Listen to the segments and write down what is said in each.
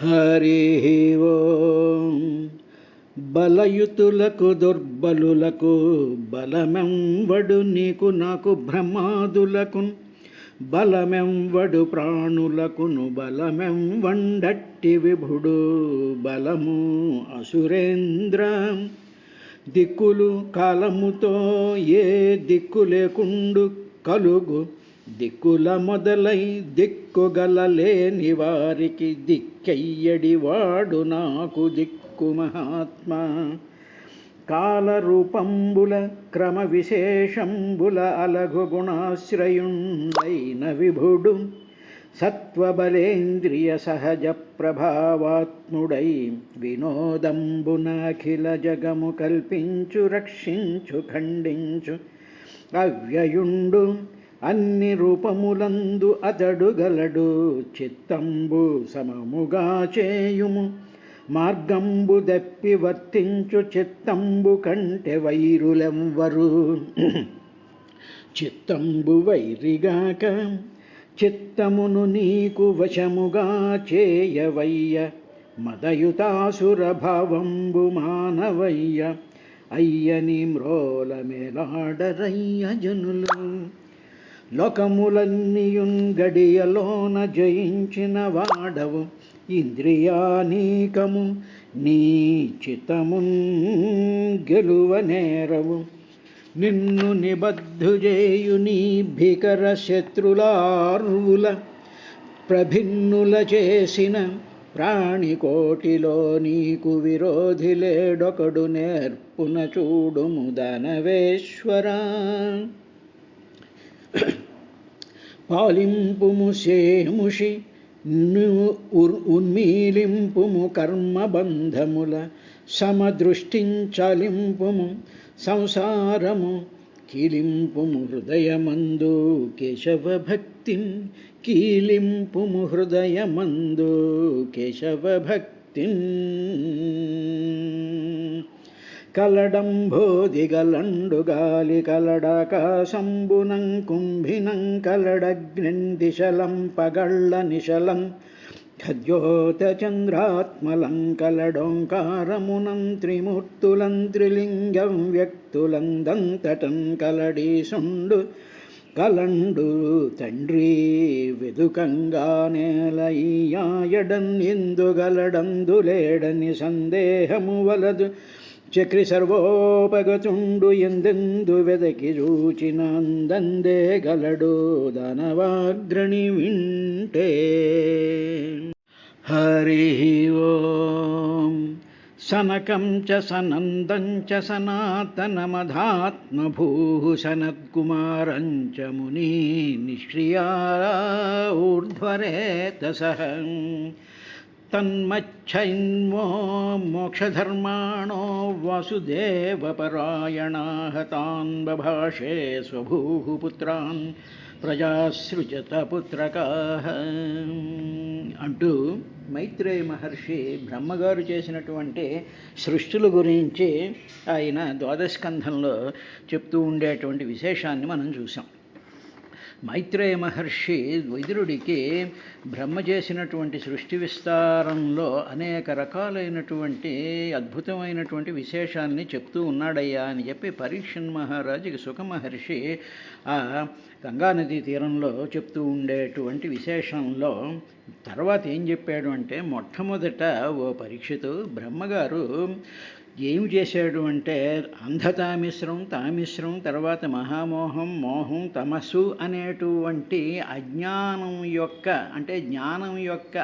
హరి ఓం. బలయుతులకు దుర్బలులకు బలమెంవడు నీకు నాకు బ్రహ్మాదులకు బలమెంవడు ప్రాణులకును బలమెంవండట్టి విభుడు బలము అసురేంద్ర. దిక్కులు కాలముతో ఏ దిక్కు లేకుండు కలుగు దిక్కుల మొదలై దిక్కుగలలేని వారికి దిక్కయ్యడివాడు నాకు దిక్కు మహాత్మా. కాలరూపంబుల క్రమ విశేషంబుల అలగు గుణాశ్రయుండైన విభుడు సత్వబలేంద్రియ సహజ ప్రభావాత్ముడై వినోదంబున అఖిల జగము కల్పించు రక్షించు ఖండించు అవ్యయుండు. అన్ని రూపములందు అతడు గలడు చిత్తంబు సమముగా చేయుము మార్గంబు దప్పి వర్తించు చిత్తంబు కంటే వైరులెవ్వరు. చిత్తంబు వైరిగాక చిత్తమును నీకు వశముగా చేయవయ్య మదయుతాసుర భావంబు మానవయ్య. అయ్యని మ్రోల మేలాడరయ్య జనులు. లోకములన్నీయున్ గడియలోన జయించిన వాడవు ఇంద్రియానీకము నీ చిత్తమున్ గెలువనేరవు. నిన్ను నిబద్ధుజేయు నీ భీకర శత్రులార్వుల ప్రభిన్నుల చేసిన ప్రాణికోటిలో నీకు విరోధి లేడొకడు నేర్పున చూడుము దానవేశ్వరా. పాలింపుము సేముషి ఉన్మీలింపుము కర్మబంధముల సమదృష్టించలింపుము సంసారము కీలింపుము హృదయమందు కేశవ భక్తిం. కీలింపుము హృదయమందు కేశవ భక్తిం. కలడంబోదిగలండు గాలి కలడాకాశంబునం కుంభినం కలడగ్నిందిశలం పగళ్ళ నిశలం ఖద్యోత చంద్రాత్మలం కలడోంకారమునం త్రిమూర్తులం త్రిలింగం వ్యక్తులం దంతటం కలడీసుండు కలండు తండ్రి వెదుకంగా నేల ఈయాయడన్ ఎందుగలడందులేడని సందేహము వలదు. చక్రి సర్వోపగతుండు ఎందెందు వెదకి చూచిన అందందే గలడు దానవాగ్రణి వింటే. హరి ఓం. సనకం చ సనందం చ సనాతనమధాత్మభూషణద్కుమారం చ ముని నిష్క్రియా ఊర్ధ్వరేతసః. తన్మచ్చైన్వో మోక్షధర్మాణో వాసుదేవపరాయణాః తాన్ బభాషే స్వభూః పుత్రాన్ ప్రజాసృజత పుత్రకాః అంటూ మైత్రేయ మహర్షి బ్రహ్మగారు చేసినటువంటి సృష్టిల గురించి ఆయన ద్వాదశస్కంధంలో చెప్తూ ఉండేటువంటి విశేషాన్ని మనం చూసాం. మైత్రేయ మహర్షి వైదురుడికి బ్రహ్మ చేసినటువంటి సృష్టి విస్తారంలో అనేక రకాలైనటువంటి అద్భుతమైనటువంటి విశేషాన్ని చెప్తూ ఉన్నాడయ్యా అని చెప్పి పరీక్షన్ మహారాజుకి సుఖ మహర్షి ఆ గంగానదీ తీరంలో చెప్తూ ఉండేటువంటి విశేషంలో తర్వాత ఏం చెప్పాడు అంటే, మొట్టమొదట ఓ పరీక్షితు బ్రహ్మగారు ఏమి చేశాడు అంటే అంధతామిశ్రం తామిశ్రం తర్వాత మహామోహం మోహం తమస్సు అనేటువంటి అజ్ఞానం యొక్క అంటే జ్ఞానం యొక్క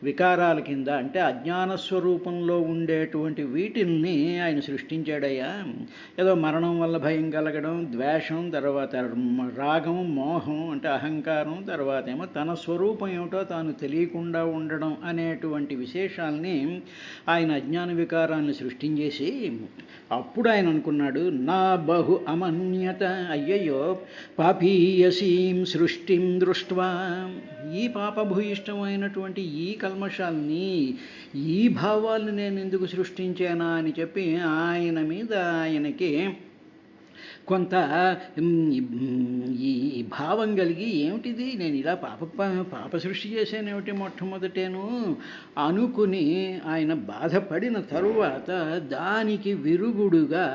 వికారాల కింద అంటే అజ్ఞాన స్వరూపంలో ఉండేటువంటి వీటిల్ని ఆయన సృష్టించాడయ్యా. ఏదో మరణం వల్ల భయం కలగడం, ద్వేషం, తర్వాత రాగం, మోహం అంటే అహంకారం, తర్వాత ఏమో తన స్వరూపం ఏమిటో తాను తెలియకుండా ఉండడం అనేటువంటి విశేషాలని ఆయన అజ్ఞాన వికారాన్ని సృష్టించేసి అప్పుడు ఆయన అనుకున్నాడు, నా బహు అమన్యత అయ్యయ్యో పాపీయసీం సృష్టిం దృష్ట్వా, ఈ పాపభూయిష్టమైనటువంటి ఈ కల్మషాల్ని ఈ భావాలను నేను ఎందుకు సృష్టించానా అని చెప్పి ఆయన మీద ఆయనకి కొంత ఈ భావం కలిగి ఏమిటిది నేను ఇలా పాప సృష్టి చేశానేమిటి మొట్టమొదటేను అనుకుని ఆయన బాధపడిన తరువాత దానికి విరుగుడుగా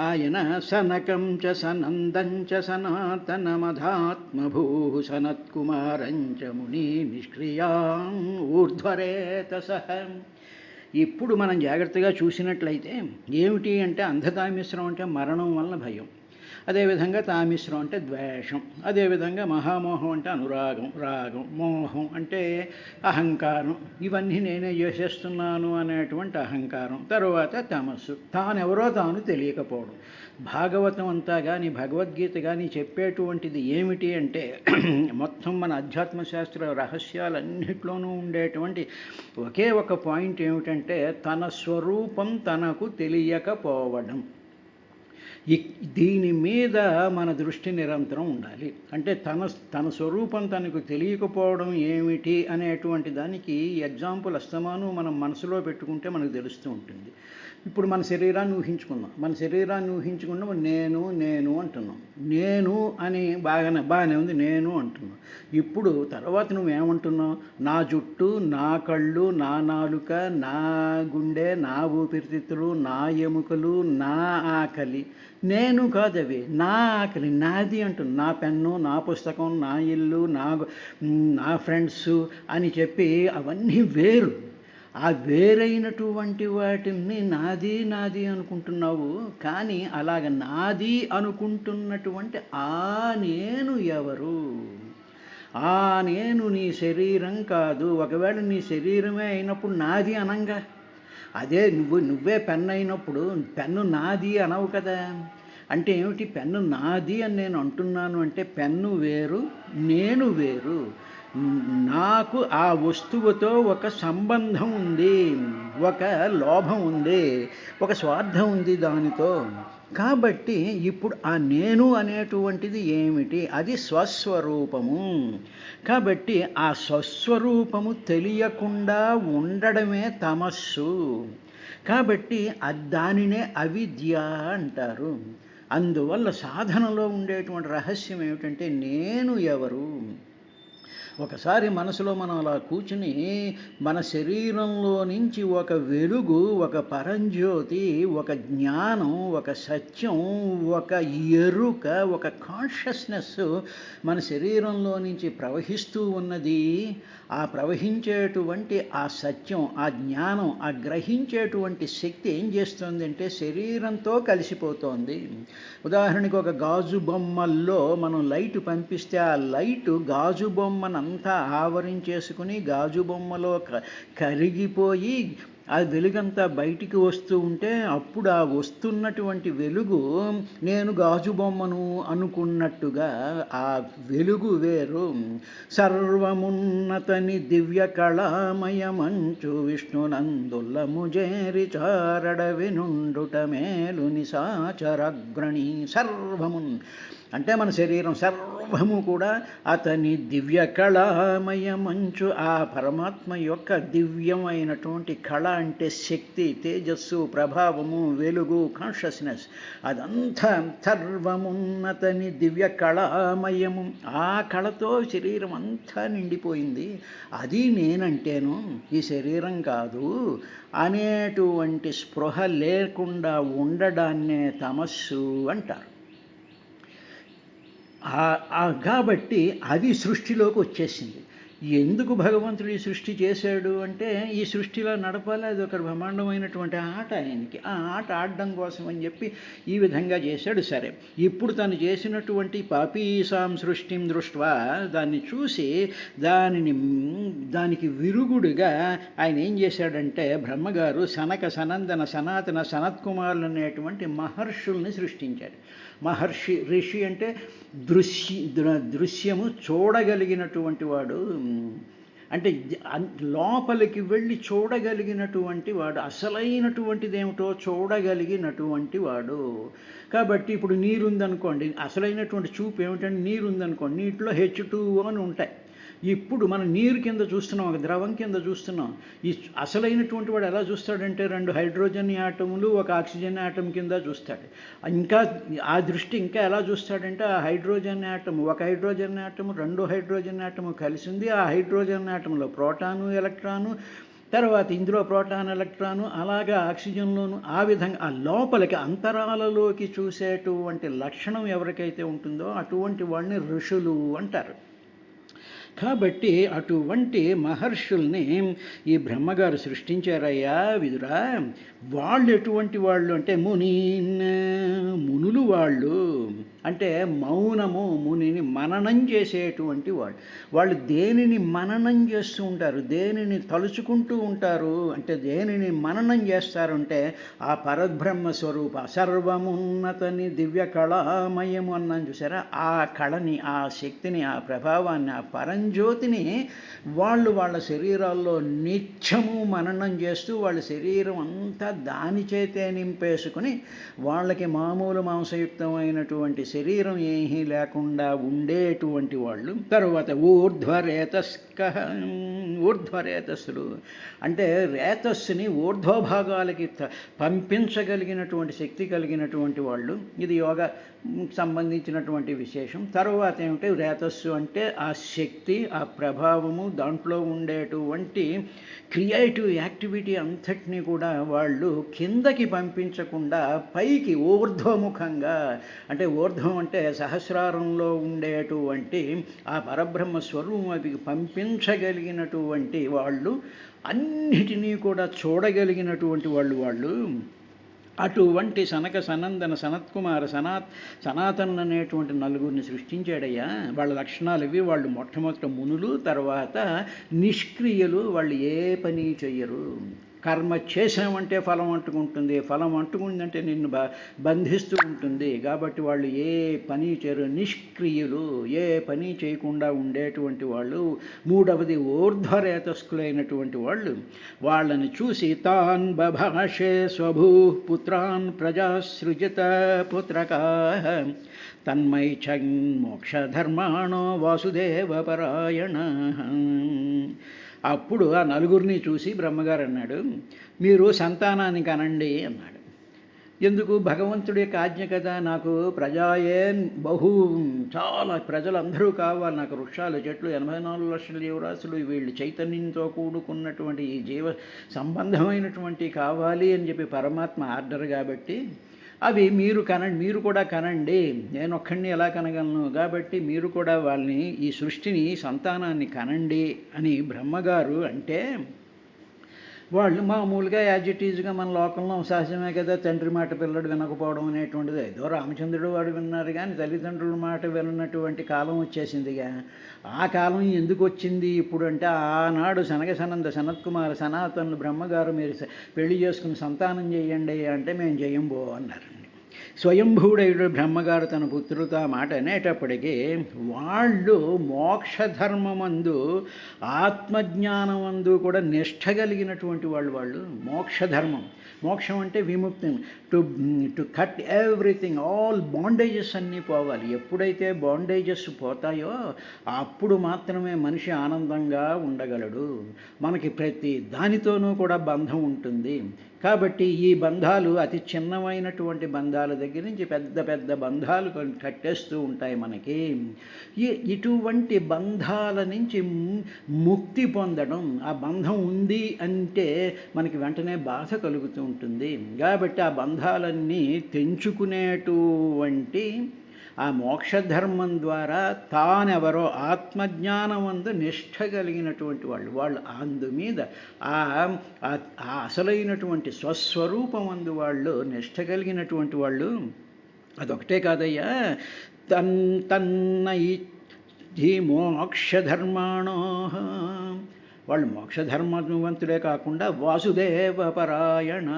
ఆయన సనకం చ సనందం చ సనాతనమధాత్మభూ సనత్కుమారం చ ముని నిష్క్రియాం ఊర్ధ్వరేతసః. ఇప్పుడు మనం జాగ్రత్తగా చూసినట్లయితే ఏమిటి అంటే అంధతామిశ్రం అంటే మరణం వలన భయం, అదేవిధంగా తామిశ్రం అంటే ద్వేషం, అదేవిధంగా మహామోహం అంటే అనురాగం, రాగం, మోహం అంటే అహంకారం, ఇవన్నీ నేనే చేసేస్తున్నాను అనేటువంటి అహంకారం. తరువాత తమస్సు, తానెవరో తాను తెలియకపోవడం. భాగవతం అంతా కానీ భగవద్గీత కానీ చెప్పేటువంటిది ఏమిటి అంటే మొత్తం మన అధ్యాత్మశాస్త్ర రహస్యాలన్నింటిలోనూ ఉండేటువంటి ఒకే ఒక పాయింట్ ఏమిటంటే తన స్వరూపం తనకు తెలియకపోవడం. దీని మీద మన దృష్టి నిరంతరం ఉండాలి. అంటే తన స్వరూపం తనకు తెలియకపోవడం ఏమిటి అనేటువంటి దానికి ఎగ్జాంపుల్ అస్తమాను మనం మనసులో పెట్టుకుంటే మనకు తెలుస్తూ ఉంటుంది. ఇప్పుడు మన శరీరాన్ని ఊహించుకున్నాం, నేను అంటున్నాం. నేను అని బాగానే ఉంది, నేను అంటున్నాం. ఇప్పుడు తర్వాత నువ్వేమంటున్నావు? నా జుట్టు, నా కళ్ళు, నా నాలుక, నా గుండె, నా ఊపిరితిత్తులు, నా ఎముకలు, నా ఆకలి నేను కాదవి, నా ఆకలి నాది అంటున్నా. నా పెన్ను, నా పుస్తకం, నా ఇల్లు, నా ఫ్రెండ్స్ అని చెప్పి అవన్నీ వేరు. ఆ వేరైనటువంటి వాటిని నాది అనుకుంటున్నావు. కానీ అలాగ నాది అనుకుంటున్నటువంటి ఆ నేను ఎవరు? ఆ నేను నీ శరీరం కాదు. ఒకవేళ నీ శరీరమే అయినప్పుడు నాది అనంగా, అదే నువ్వే పెన్ను అయినప్పుడు పెన్ను నాది అనవు కదా. అంటే ఏమిటి? పెన్ను నాది అని నేను అంటున్నాను అంటే పెన్ను వేరు, నేను వేరు. నాకు ఆ వస్తువుతో ఒక సంబంధం ఉంది, ఒక లోభం ఉంది, ఒక స్వార్థం ఉంది దానితో. కాబట్టి ఇప్పుడు ఆ నేను అనేటువంటిది ఏమిటి? అది స్వస్వరూపము. కాబట్టి ఆ స్వస్వరూపము తెలియకుండా ఉండడమే తమస్సు. కాబట్టి దానినే అవిద్య అంటారు. అందువల్ల సాధనలో ఉండేటువంటి రహస్యం ఏమిటంటే నేను ఎవరు? ఒకసారి మనసులో మనం అలా కూర్చుని మన శరీరంలో నుంచి ఒక వెలుగు, ఒక పరంజ్యోతి, ఒక జ్ఞానం, ఒక సత్యం, ఒక ఎరుక, ఒక కాన్షియస్నెస్ మన శరీరంలో నుంచి ప్రవహిస్తూ ఉన్నది. ఆ ప్రవహించేటువంటి ఆ సత్యం, ఆ జ్ఞానం, ఆ గ్రహించేటువంటి శక్తి ఏం చేస్తుంది అంటే శరీరంతో కలిసిపోతోంది. ఉదాహరణకి ఒక గాజు బొమ్మల్లో మనం లైట్ పంపిస్తే ఆ లైటు గాజు బొమ్మనంతా ఆవరించేసుకుని గాజు బొమ్మలో కరిగిపోయి ఆ వెలుగంతా బయటికి వస్తూ ఉంటే అప్పుడు ఆ వస్తున్నటువంటి వెలుగు నేను గాజు బొమ్మను అనుకున్నట్టుగా ఆ వెలుగు వేరు. సర్వమున్నతని దివ్య కళామయమంచు విష్ణునందుల్లము చేరి చారడవి నుండుట మేలు నిశాచరగ్రణి. సర్వమున్ అంటే మన శరీరం సర్వము కూడా అతని దివ్య కళామయమంచు ఆ పరమాత్మ యొక్క దివ్యమైనటువంటి కళ అంటే శక్తి, తేజస్సు, ప్రభావము, వెలుగు, కాన్షియస్నెస్, అదంతా సర్వమున్నతని దివ్య కళామయము. ఆ కళతో శరీరం అంతా నిండిపోయింది. అది నేనంటేను, ఈ శరీరం కాదు అనేటువంటి స్పృహ లేకుండా ఉండడాన్నే తమస్సు అంటారు. కాబట్టి అది సృష్టిలోకి వచ్చేసింది. ఎందుకు భగవంతుడు ఈ సృష్టి చేశాడు అంటే ఈ సృష్టిలో నడపాలి, అది ఒక బ్రహ్మాండమైనటువంటి ఆట ఆయనకి. ఆ ఆట ఆడడం కోసం అని చెప్పి ఈ విధంగా చేశాడు. సరే, ఇప్పుడు తను చేసినటువంటి పాపీసాం సృష్టిం దృష్ట్వా దాన్ని చూసి దానికి విరుగుడుగా ఆయన ఏం చేశాడంటే బ్రహ్మగారు సనక, సనందన, సనాతన, సనత్కుమారులు అనేటువంటి మహర్షుల్ని సృష్టించాడు. మహర్షి, ఋషి అంటే దృశ్యము చూడగలిగినటువంటి వాడు, అంటే లోపలికి వెళ్ళి చూడగలిగినటువంటి వాడు, అసలైనటువంటిది ఏమిటో చూడగలిగినటువంటి వాడు. కాబట్టి ఇప్పుడు నీరుందనుకోండి, అసలైనటువంటి చూపు ఏమిటంటే నీరుందనుకోండి, నీటిలో H2O అని ఉంటాయి. ఇప్పుడు మనం నీరు కింద చూస్తున్నాం, ఒక ద్రవం కింద చూస్తున్నాం. ఈ అసలైనటువంటి వాడు ఎలా చూస్తాడంటే 2 హైడ్రోజన్ యాటములు ఒక ఆక్సిజన్ యాటమ్ కింద చూస్తాడు. ఇంకా ఆ దృష్టి ఇంకా ఎలా చూస్తాడంటే ఆ హైడ్రోజన్ యాటమ్, ఒక హైడ్రోజన్ యాటము 2 హైడ్రోజన్ యాటము కలిసింది. ఆ హైడ్రోజన్ యాటంలో ప్రోటాను ఎలక్ట్రాను, తర్వాత ఇందులో ప్రోటాన్ ఎలక్ట్రాను, అలాగా ఆక్సిజన్లోను, ఆ విధంగా ఆ లోపలికి అంతరాలలోకి చూసేటువంటి లక్షణం ఎవరికైతే ఉంటుందో అటువంటి వాడిని ఋషులు అంటారు. కాబట్టి అటువంటి మహర్షుల్ని ఈ బ్రహ్మగారు సృష్టించారయ్యా విదురా. వాళ్ళు ఎటువంటి వాళ్ళు అంటే మునులు వాళ్ళు అంటే మౌనము, మునిని మననం చేసేటువంటి వాళ్ళు దేనిని మననం చేస్తూ ఉంటారు, దేనిని తలుచుకుంటూ ఉంటారు అంటే దేనిని మననం చేస్తారంటే ఆ పరబ్రహ్మ స్వరూప సర్వమున్నతని దివ్య కళామయము అన్నాను చూసారా, ఆ కళని, ఆ శక్తిని, ఆ ప్రభావాన్ని, ఆ పరంజ్యోతిని వాళ్ళ శరీరాల్లో నిత్యము మననం చేస్తూ వాళ్ళ శరీరం అంతా దాని చేతే నింపేసుకుని వాళ్ళకి మామూలు మాంసయుక్తమైనటువంటి శరీరం ఏమీ లేకుండా ఉండేటువంటి వాళ్ళు. తరువాత ఊర్ధ్వరేతస్సులు అంటే రేతస్సుని ఊర్ధ్వభాగాలకి పంపించగలిగినటువంటి శక్తి కలిగినటువంటి వాళ్ళు. ఇది యోగా సంబంధించినటువంటి విశేషం. తరువాత ఏమిటి, రేతస్సు అంటే ఆ శక్తి, ఆ ప్రభావము, దాంట్లో ఉండేటువంటి క్రియేటివ్ యాక్టివిటీ అంతటినీ కూడా వాళ్ళు కిందకి పంపించకుండా పైకి ఊర్ధ్వముఖంగా, అంటే ఊర్ధ్వం అంటే సహస్రారంలో ఉండేటువంటి ఆ పరబ్రహ్మ స్వరూపానికి పంపించగలిగినటువంటి వాళ్ళు, అన్నిటినీ కూడా చూడగలిగినటువంటి వాళ్ళు. అటువంటి సనక సనందన సనత్కుమార సనాతన్ అనేటువంటి నలుగురిని సృష్టించాడయ్యా. వాళ్ళ లక్షణాలు ఇవి. వాళ్ళు మొట్టమొదట మునులు, తర్వాత నిష్క్రియులు, వాళ్ళు ఏ పని చెయ్యరు. కర్మ చేసామంటే ఫలం అంటుకుంటుంది, ఫలం అంటుకుందంటే నిన్ను బంధిస్తూ ఉంటుంది. కాబట్టి వాళ్ళు ఏ పని చేయరు, నిష్క్రియులు, ఏ పని చేయకుండా ఉండేటువంటి వాళ్ళు. మూడవది ఊర్ధ్వరేతస్కులైనటువంటి వాళ్ళు. వాళ్ళని చూసి తాన్ బభాషే స్వభూ పుత్రాన్ ప్రజాసృజిత పుత్రకా తన్మై చన్ మోక్షధర్మాణో వాసుదేవ పరాయణ. అప్పుడు ఆ నలుగురిని చూసి బ్రహ్మగారు అన్నాడు, మీరు సంతానాన్ని కనండి అన్నాడు. ఎందుకు? భగవంతుడి యొక్క ఆజ్ఞ కదా. నాకు ప్రజాయే చాలా ప్రజలందరూ కావాలి, నాకు వృక్షాలు, చెట్లు, 84 లక్షల జీవరాశులు, వీళ్ళు చైతన్యంతో కూడుకున్నటువంటి ఈ జీవ సంబంధమైనటువంటి కావాలి అని చెప్పి పరమాత్మ ఆర్డర్. కాబట్టి అవి మీరు కూడా కనండి, నేను ఒక్కడిని ఎలా కనగలను, కాబట్టి మీరు కూడా వాళ్ళని, ఈ సృష్టిని, సంతానాన్ని కనండి అని బ్రహ్మగారు అంటే, వాళ్ళు మామూలుగా యాజిటీజ్గా మన లోకంలో సహజమే కదా, తండ్రి మాట పిల్లడు వినకపోవడం అనేటువంటిది. ఏదో రామచంద్రుడు వాడు విన్నారు కానీ తల్లిదండ్రుల మాట విన్నటువంటి కాలం వచ్చేసిందిగా. ఆ కాలం ఎందుకు వచ్చింది ఇప్పుడు అంటే, ఆనాడు సనత్కుమార సనాతనులు బ్రహ్మగారు మీరు పెళ్లి చేసుకుని సంతానం చేయండి అంటే మేము చేయంబో అన్నారండి. స్వయంభూడయుడు బ్రహ్మగారు తన పుత్రులతో మాట అనేటప్పటికీ వాళ్ళు మోక్షధర్మమందు, ఆత్మజ్ఞానమందు కూడా నిష్ఠ కలిగినటువంటి వాళ్ళు. మోక్షధర్మం, మోక్షం అంటే విముక్తి, to cut everything, all bondages అన్నీ పోవాలి. ఎప్పుడైతే బాండేజెస్ పోతాయో అప్పుడు మాత్రమే మనిషి ఆనందంగా ఉండగలడు. మనకి ప్రతి దానితోనూ కూడా బంధం ఉంటుంది. కాబట్టి ఈ బంధాలు అతి చిన్నమైనటువంటి బంధాల దగ్గర నుంచి పెద్ద పెద్ద బంధాలు కట్టేస్తూ ఉంటాయి మనకి. ఇటువంటి బంధాల నుంచి ముక్తి పొందడం, ఆ బంధం ఉంది అంటే మనకి వెంటనే బాధ కలుగుతూ ఉంటుంది. కాబట్టి ఆ బంధాలన్నీ తెంచుకునేటువంటి ఆ మోక్షధర్మం ద్వారా తానెవరో ఆత్మజ్ఞానమందు నిష్ఠ కలిగినటువంటి వాళ్ళు అందుమీద ఆ అసలైనటువంటి స్వస్వరూపమందు వాళ్ళు నిష్ఠ కలిగినటువంటి వాళ్ళు. అదొకటే కాదయ్యా, తన్నై మోక్షధర్మాణో, వాళ్ళు మోక్షధర్మవంతులే కాకుండా వాసుదేవ పరాయణ,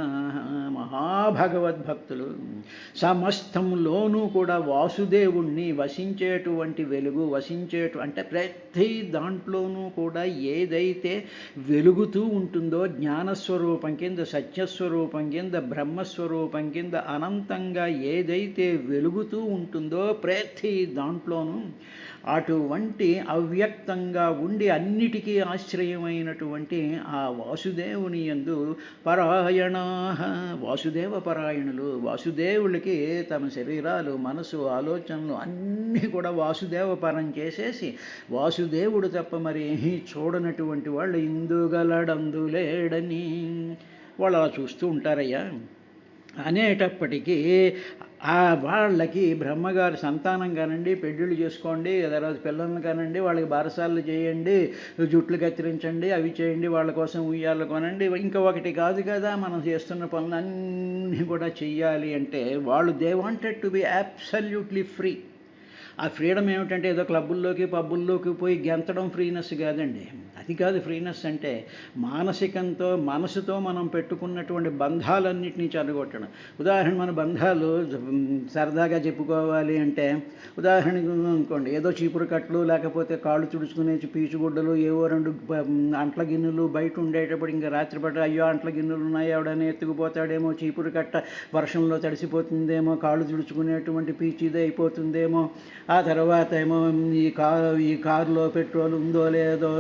మహాభగవద్భక్తులు. సమస్తంలోనూ కూడా వాసుదేవుణ్ణి వసించేటువంటి వెలుగు, అంటే ప్రతి దాంట్లోనూ కూడా ఏదైతే వెలుగుతూ ఉంటుందో జ్ఞానస్వరూపం కింద, సత్యస్వరూపం కింద, బ్రహ్మస్వరూపం కింద అనంతంగా ఏదైతే వెలుగుతూ ఉంటుందో ప్రతి దాంట్లోనూ అటువంటి అవ్యక్తంగా ఉండి అన్నిటికీ ఆశ్రయమైనటువంటి ఆ వాసుదేవుని యందు పరాయణా, వాసుదేవ పరాయణులు, వాసుదేవులకి తమ శరీరాలు, మనసు, ఆలోచనలు అన్నీ కూడా వాసుదేవ పరం చేసేసి వాసుదేవుడు తప్ప మరి చూడనటువంటి వాళ్ళు ఇందుగలడందులేడని వాళ్ళు అలా చూస్తూ ఉంటారయ్యా అనేటప్పటికీ వాళ్ళకి బ్రహ్మగారి సంతానం కానండి, పెళ్ళిళ్ళు చేసుకోండి, తర్వాత పిల్లల్ని కానండి, వాళ్ళకి బారసాలు చేయండి, జుట్లు కత్తిరించండి, అవి చేయండి, వాళ్ళ కోసం ఉయ్యాలు కొనండి, ఇంకా ఒకటి కాదు కదా మనం చేస్తున్న పనులన్నీ కూడా చెయ్యాలి అంటే వాళ్ళు they wanted to be absolutely free. ఆ ఫ్రీడమ్ ఏమిటంటే ఏదో క్లబ్బుల్లోకి పబ్బుల్లోకి పోయి గెంతడం ఫ్రీనెస్ కాదండి. అది కాదు ఫ్రీనెస్ అంటే. మానసికంతో మనసుతో మనం పెట్టుకున్నటువంటి బంధాలన్నింటినీ చెడగొట్టడం. ఉదాహరణ మన బంధాలు సరదాగా చెప్పుకోవాలి అంటే ఉదాహరణకు అనుకోండి, ఏదో చీపురు కట్లు లేకపోతే కాళ్ళు తుడుచుకునే పీచుగుడ్డలు, ఏవో 2 అంట్ల గిన్నెలు బయట ఉండేటప్పుడు ఇంకా రాత్రిపూట అయ్యో అంట్ల గిన్నెలు ఉన్నాయి, ఎవడని ఎత్తుకుపోతాడేమో, చీపురు కట్ట వర్షంలో తడిసిపోతుందేమో, కాళ్ళు తుడుచుకునేటువంటి పీచిదే అయిపోతుందేమో, ఆ తర్వాత ఏమో ఈ కారులో పెట్రోల్ ఉందో లేదో,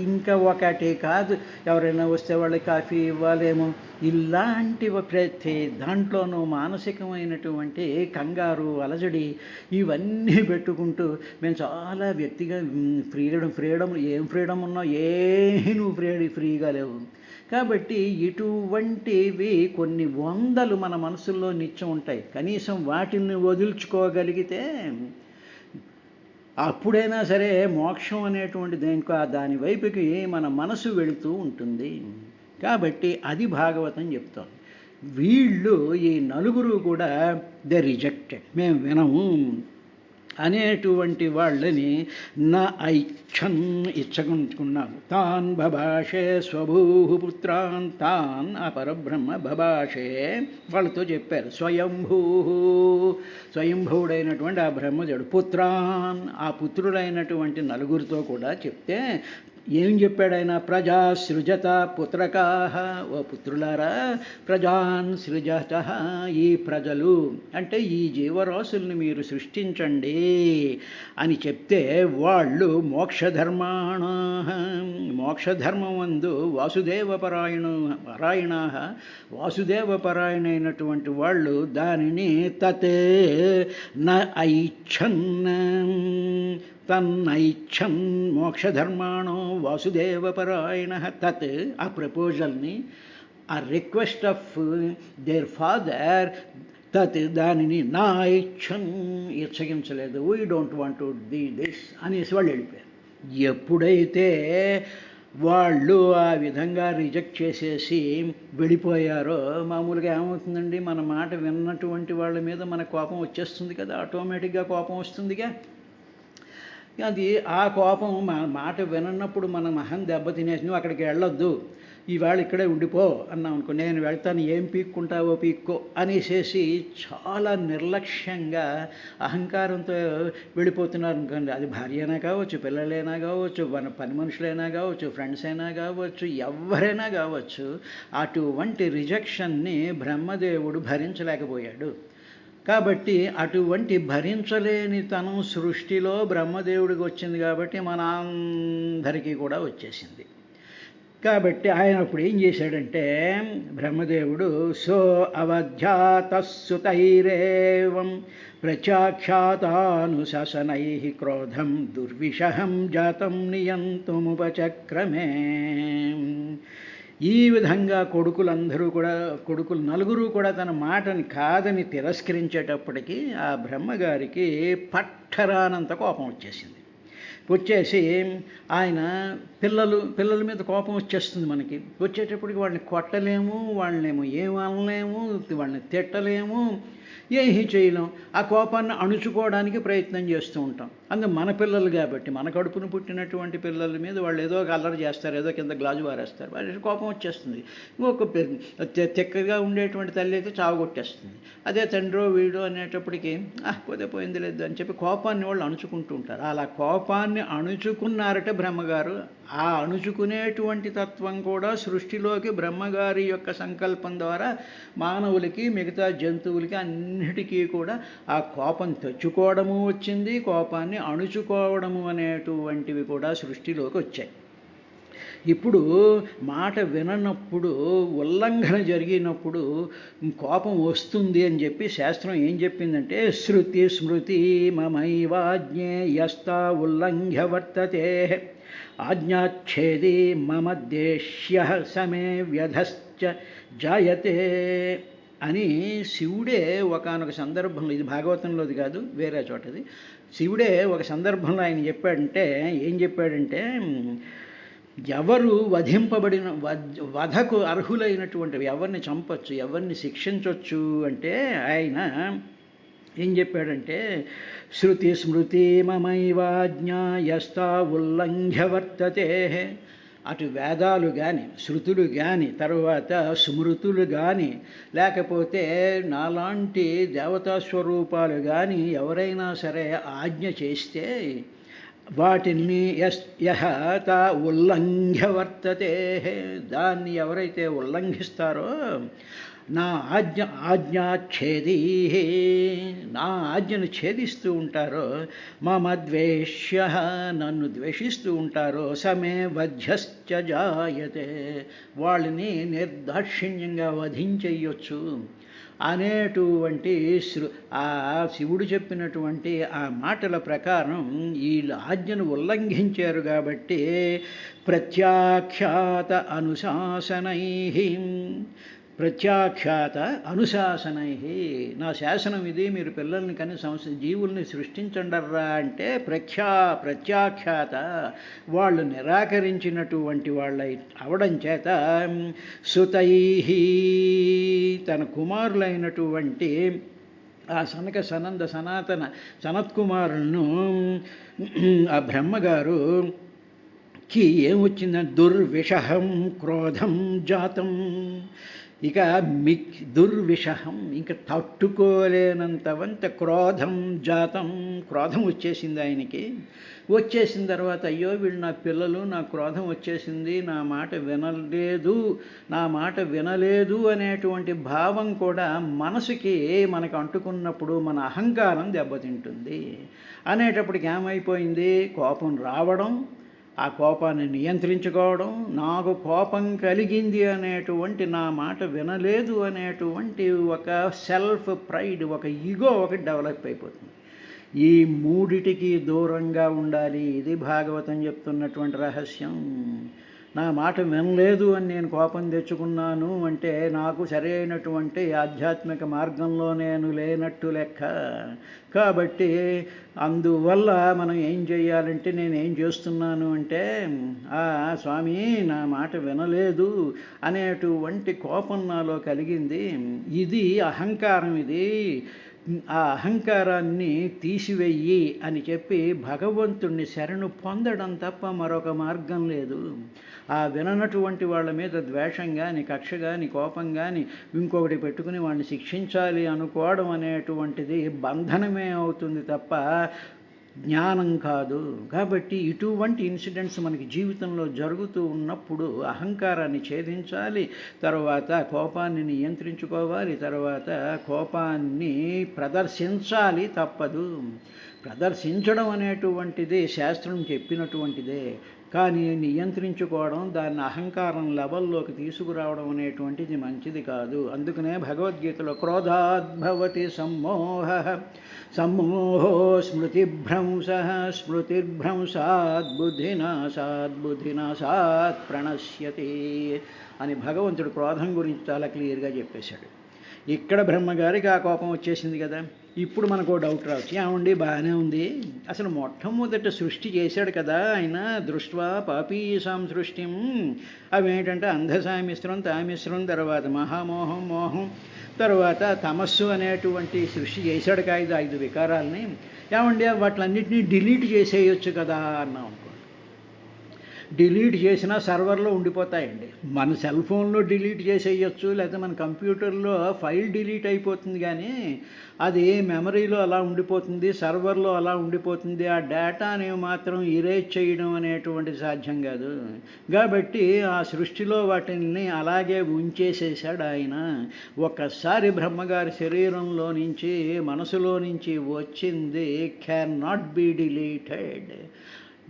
ఇంకా ఒకటి కాదు ఎవరైనా వస్తే వాళ్ళకి కాఫీ ఇవ్వాలేమో, ఇలాంటివి ప్రతి దాంట్లోనూ మానసికమైనటువంటి కంగారు, అలజడి ఇవన్నీ పెట్టుకుంటూ మేము చాలా వ్యక్తిగా ఫ్రీడమ్ ఏం ఫ్రీడమ్ ఉన్నా నువ్వు ఫ్రీగా లేవు. కాబట్టి ఇటువంటివి కొన్ని వందలు మన మనసుల్లో నిత్యం ఉంటాయి. కనీసం వాటిని వదుల్చుకోగలిగితే అప్పుడైనా సరే మోక్షం అనేటువంటి దాని వైపుకి మన మనసు వెళుతూ ఉంటుంది. కాబట్టి అది భాగవతం చెప్తోంది. వీళ్ళు ఈ నలుగురు కూడా దే రిజెక్టెడ్, మేము వినము అనేటువంటి వాళ్ళని నా ఐచ్ఛన్ ఇచ్చగుంచుకున్నాము. తాన్ బభాషే స్వభూపుత్రాన్ తాన్ ఆ పరబ్రహ్మ బభాషే వాళ్ళతో చెప్పారు. స్వయంభుడైనటువంటి ఆ బ్రహ్మదేవుడు పుత్రాన్ ఆ పుత్రుడైనటువంటి నలుగురితో కూడా చెప్తే ఏం చెప్పాడు ఆయన? ప్రజా సృజత పుత్రకాహ, ఓ పుత్రులారా ప్రజాన్ సృజత, ఈ ప్రజలు అంటే ఈ జీవరాశుల్ని మీరు సృష్టించండి అని చెప్తే వాళ్ళు మోక్షధర్మమందు పరాయణ వాసుదేవపరాయణైనటువంటి వాళ్ళు దానిని తత్ న ఐచ్ఛన్ తన్నైచ్ఛన్ మోక్షధర్మాణో వాసుదేవపరాయణ తత్ ఆ ప్రపోజల్ని, ఆ రిక్వెస్ట్ ఆఫ్ దేర్ ఫాదర్ తత్ దానిని నా ఐచ్ఛన్ ఇచ్చగించలేదు. We don't want to do this అనేసి వాళ్ళు వెళ్ళిపోయారు. ఎప్పుడైతే వాళ్ళు ఆ విధంగా రిజెక్ట్ చేసేసి వెళ్ళిపోయారో మామూలుగా ఏమవుతుందండి, మన మాట విన్నటువంటి వాళ్ళ మీద మన కోపం వచ్చేస్తుంది కదా, ఆటోమేటిక్గా కోపం వస్తుందిగా. అది ఆ కోపం మాట వినన్నప్పుడు మనం అహం దెబ్బతినేసి నువ్వు అక్కడికి వెళ్ళొద్దు, ఈవేళ ఇక్కడే ఉండిపో అన్నాం అనుకో, నేను వెళ్తాను ఏం పీక్కుంటావో పీక్కో అనేసేసి చాలా నిర్లక్ష్యంగా అహంకారంతో వెళ్ళిపోతున్నారు అనుకోండి. అది భార్య అయినా కావచ్చు, పిల్లలైనా కావచ్చు, మన పని మనుషులైనా కావచ్చు, ఫ్రెండ్స్ అయినా కావచ్చు, ఎవరైనా కావచ్చు. అటువంటి రిజెక్షన్ని బ్రహ్మదేవుడు భరించలేకపోయాడు. కాబట్టి అటువంటి భరించలేని తనం సృష్టిలో బ్రహ్మదేవుడికి వచ్చింది కాబట్టి మన అందరికీ కూడా వచ్చేసింది. కాబట్టి ఆయన అప్పుడు ఏం చేశాడంటే బ్రహ్మదేవుడు అవధ్యాతసుతైరేవం ప్రత్యాఖ్యాతానుశాసనై క్రోధం దుర్విషహం జాతం నియంతుముపచక్రమే. ఈ విధంగా కొడుకులు నలుగురు కూడా తన మాటని కాదని తిరస్కరించేటప్పటికీ ఆ బ్రహ్మగారికి పట్టరానంత కోపం వచ్చేసి ఆయన పిల్లల మీద కోపం వచ్చేస్తుంది. మనకి వచ్చేటప్పటికి వాళ్ళని కొట్టలేము, వాళ్ళనేమో ఏం అనలేము, వాళ్ళని తిట్టలేము, ఏమీ చేయలేం. ఆ కోపాన్ని అణుచుకోవడానికి ప్రయత్నం చేస్తూ ఉంటాం. అందులో మన పిల్లలు కాబట్టి మన కడుపును పుట్టినటువంటి పిల్లల మీద వాళ్ళు ఏదో ఒక అల్లరి చేస్తారు, ఏదో కింద గ్లాజు వారేస్తారు, వాళ్ళకి కోపం వచ్చేస్తుంది. ఇంకొక తెక్కగా ఉండేటువంటి తల్లి అయితే చావగొట్టేస్తుంది. అదే తండ్రో వీడో అనేటప్పటికీ పోయింది లేదు అని చెప్పి కోపాన్ని వాళ్ళు అణుచుకుంటూ ఉంటారు. అలా కోపాన్ని అణుచుకున్నారట బ్రహ్మగారు. ఆ అణుచుకునేటువంటి తత్వం కూడా సృష్టిలోకి బ్రహ్మగారి యొక్క సంకల్పం ద్వారా మానవులకి మిగతా జంతువులకి అన్నిటికీ కూడా ఆ కోపం తెచ్చుకోవడము వచ్చింది, కోపాన్ని అణుచుకోవడము అనేటువంటివి కూడా సృష్టిలోకి వచ్చాయి. ఇప్పుడు మాట విననప్పుడు, ఉల్లంఘన జరిగినప్పుడు కోపం వస్తుంది అని చెప్పి శాస్త్రం ఏం చెప్పిందంటే, శృతి స్మృతి మమైవాజ్ఞేయస్తా ఉల్లంఘ్య వర్తతే ఆజ్ఞాచ్ఛేది మమ దేశ్య సమే వ్యధశ్చ జాయతే అని శివుడే ఒకానొక సందర్భంలో, ఇది భాగవతంలోది కాదు వేరే చోటది, శివుడే ఒక సందర్భంలో ఆయన చెప్పాడంటే, ఏం చెప్పాడంటే, ఎవరు వధింపబడిన వధకు అర్హులైనటువంటి, ఎవరిని చంపచ్చు, ఎవరిని శిక్షించవచ్చు అంటే ఆయన ఏం చెప్పాడంటే, శృతి స్మృతి మమైవాజ్ఞాయస్తా ఉల్లంఘ్య వర్తతే, అటు వేదాలు కానీ శృతులు కానీ తర్వాత స్మృతులు కానీ లేకపోతే నాలాంటి దేవతా స్వరూపాలు కానీ ఎవరైనా సరే ఆజ్ఞ చేస్తే వాటిని యహ తా ఉల్లంఘ్య వర్తతే, దాన్ని ఎవరైతే ఉల్లంఘిస్తారో నా ఆజ్ఞాచ్ఛేదీ, నా ఆజ్ఞను ఛేదిస్తూ ఉంటారో, మమ ద్వేష్య, నన్ను ద్వేషిస్తూ ఉంటారో, సమే వధ్యశ్చ జాయతే, వాళ్ళని నిర్దాక్షిణ్యంగా వధించేయొచ్చు అనేటువంటి ఆ శివుడు చెప్పినటువంటి ఆ మాటల ప్రకారం వీళ్ళు ఆజ్ఞను ఉల్లంఘించారు కాబట్టి ప్రత్యాఖ్యాత అనుశాసనై, నా శాసనం ఇది, మీరు పిల్లల్ని కానీ జీవుల్ని సృష్టించండర్రా అంటే ప్రత్యాఖ్యాత, వాళ్ళు నిరాకరించినటువంటి వాళ్ళ అవడం చేత సుతై, తన కుమారులైనటువంటి ఆ సనక సనంద సనాతన సనత్కుమారులను ఆ బ్రహ్మగారుకి ఏమొచ్చిందని దుర్విషహం క్రోధం జాతం, ఇక దుర్విషహం, ఇంకా తట్టుకోలేనంత క్రోధం జాతం, క్రోధం వచ్చేసింది ఆయనకి. వచ్చేసిన తర్వాత అయ్యో వీళ్ళు నా పిల్లలు, నా క్రోధం వచ్చేసింది, నా మాట వినలేదు అనేటువంటి భావం కూడా మనసుకి మనకు అంటుకున్నప్పుడు మన అహంకారం దెబ్బతింటుంది. అనేటప్పటికి ఏమైపోయింది, కోపం రావడం, ఆ కోపాన్ని నియంత్రించుకోవడం, నాకు కోపం కలిగింది అనేటువంటి, నా మాట వినలేదు అనేటువంటి ఒక సెల్ఫ్ ప్రైడ్, ఒక ఈగో ఒకటి డెవలప్ అయిపోతుంది. ఈ మూడిటికి దూరంగా ఉండాలి. ఇది భాగవతం చెప్తున్నటువంటి రహస్యం. నా మాట వినలేదు అని నేను కోపం తెచ్చుకున్నాను అంటే నాకు సరైనటువంటి ఆధ్యాత్మిక మార్గంలో నేను లేనట్టు లెక్క. కాబట్టి అందువల్ల మనం ఏం చేయాలంటే, నేను ఏం చేస్తున్నాను అంటే, స్వామి నా మాట వినలేదు అనేటువంటి కోపం నాలో కలిగింది, ఇది అహంకారం, ఇది ఆ అహంకారాన్ని తీసివెయ్యి అని చెప్పి భగవంతుణ్ణి శరణు పొందడం తప్ప మరొక మార్గం లేదు. ఆ విననటువంటి వాళ్ళ మీద ద్వేషం కానీ, కక్ష కానీ, కోపం కానీ ఇంకొకటి పెట్టుకుని వాళ్ళని శిక్షించాలి అనుకోవడం అనేటువంటిది బంధనమే అవుతుంది తప్ప జ్ఞానం కాదు. కాబట్టి ఇటువంటి ఇన్సిడెంట్స్ మనకి జీవితంలో జరుగుతూ ఉన్నప్పుడు అహంకారాన్ని ఛేదించాలి, తర్వాత కోపాన్ని నియంత్రించుకోవాలి, తర్వాత కోపాన్ని ప్రదర్శించాలి, తప్పదు. ప్రదర్శించడం అనేటువంటిది శాస్త్రం చెప్పినటువంటిదే, కానీ నియంత్రించుకోవడం, దాన్ని అహంకారం లెవెల్లోకి తీసుకురావడం అనేటువంటిది మంచిది కాదు. అందుకనే భగవద్గీతలో క్రోధాద్భవతి సమ్మోహో స్మృతిభ్రంశాత్ బుద్ధినాశాత్ ప్రణశ్యతి అని భగవంతుడు క్రోధం గురించి చాలా క్లియర్గా చెప్పేశాడు. ఇక్కడ బ్రహ్మగారికి ఆ కోపం వచ్చేసింది కదా. ఇప్పుడు మనకు డౌట్ రావచ్చు, ఏమండి బాగానే ఉంది, అసలు మొట్టమొదట సృష్టి చేశాడు కదా ఆయన, దృష్ట్వా పాపీసాం సృష్టిం, అవి ఏంటంటే అంధసామిశ్రం, తామిశ్రం, తర్వాత మహామోహం, మోహం, తర్వాత తమస్సు అనేటువంటి సృష్టి చేశాడు కాదు 5 వికారాలని. ఏమండి వాటిలన్నింటినీ డిలీట్ చేసేయచ్చు కదా అన్నాం అనుకోండి. డిలీట్ చేసినా సర్వర్లో ఉండిపోతాయండి. మన సెల్ ఫోన్లో డిలీట్ చేసేయచ్చు, లేకపోతే మన కంప్యూటర్లో ఫైల్ డిలీట్ అయిపోతుంది, కానీ అది మెమరీలో అలా ఉండిపోతుంది, సర్వర్లో అలా ఉండిపోతుంది. ఆ డేటాని మాత్రం ఇరేజ్ చేయడం అనేటువంటి సాధ్యం కాదు. కాబట్టి ఆ సృష్టిలో వాటిని అలాగే ఉంచేసేసాడు ఆయన. ఒక్కసారి బ్రహ్మగారి శరీరంలో నుంచి, మనసులో నుంచి వచ్చింది క్యాన్ నాట్ బీ డిలీటెడ్.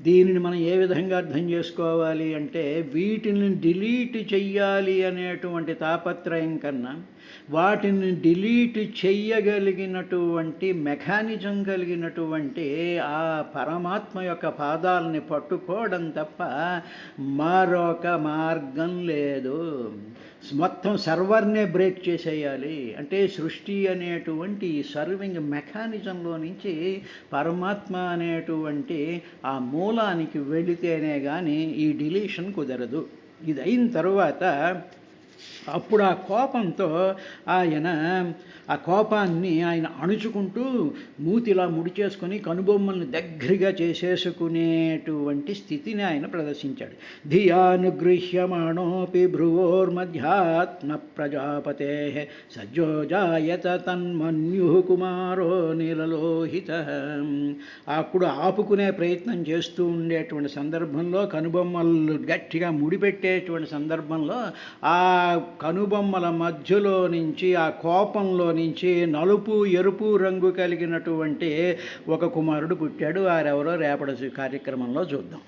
దీనిని మనం ఏ విధంగా అర్థం చేసుకోవాలి అంటే, వీటిని డిలీట్ చెయ్యాలి అనేటువంటి తాపత్రయం కన్నా వాటిని డిలీట్ చెయ్యగలిగినటువంటి మెకానిజం కలిగినటువంటి ఆ పరమాత్మ యొక్క పాదాలని పట్టుకోవడం తప్ప మరొక మార్గం లేదు. మొత్తం సర్వర్నే బ్రేక్ చేసేయాలి. అంటే సృష్టి అనేటువంటి ఈ సర్వింగ్ మెకానిజంలో నుంచి పరమాత్మ అనేటువంటి ఆ మూలానికి వెళితేనే కానీ ఈ డిలీషన్ కుదరదు. ఇది అయిన తర్వాత అప్పుడు ఆ కోపంతో ఆయన ఆ కోపాన్ని ఆయన అణుచుకుంటూ మూతిలా ముడిచేసుకొని కనుబొమ్మల్ని దగ్గరగా చేసేసుకునేటువంటి స్థితిని ఆయన ప్రదర్శించాడు. ధియానుగృహ్యమాణోపి భ్రువోర్మధ్యాత్మ ప్రజాపతే సజ్జోజాయత తన్మన్యు కుమారో నీలలోహిత. అప్పుడు ఆపుకునే ప్రయత్నం చేస్తూ ఉండేటువంటి సందర్భంలో, కనుబొమ్మలు గట్టిగా ముడిపెట్టేటువంటి సందర్భంలో ఆ కనుబొమ్మల మధ్యలో నుంచి, ఆ కోపంలో నుంచి నలుపు ఎరుపు రంగు కలిగినటువంటి ఒక కుమారుడు పుట్టాడు. వారెవరో రేపటి కార్యక్రమంలో చూద్దాం.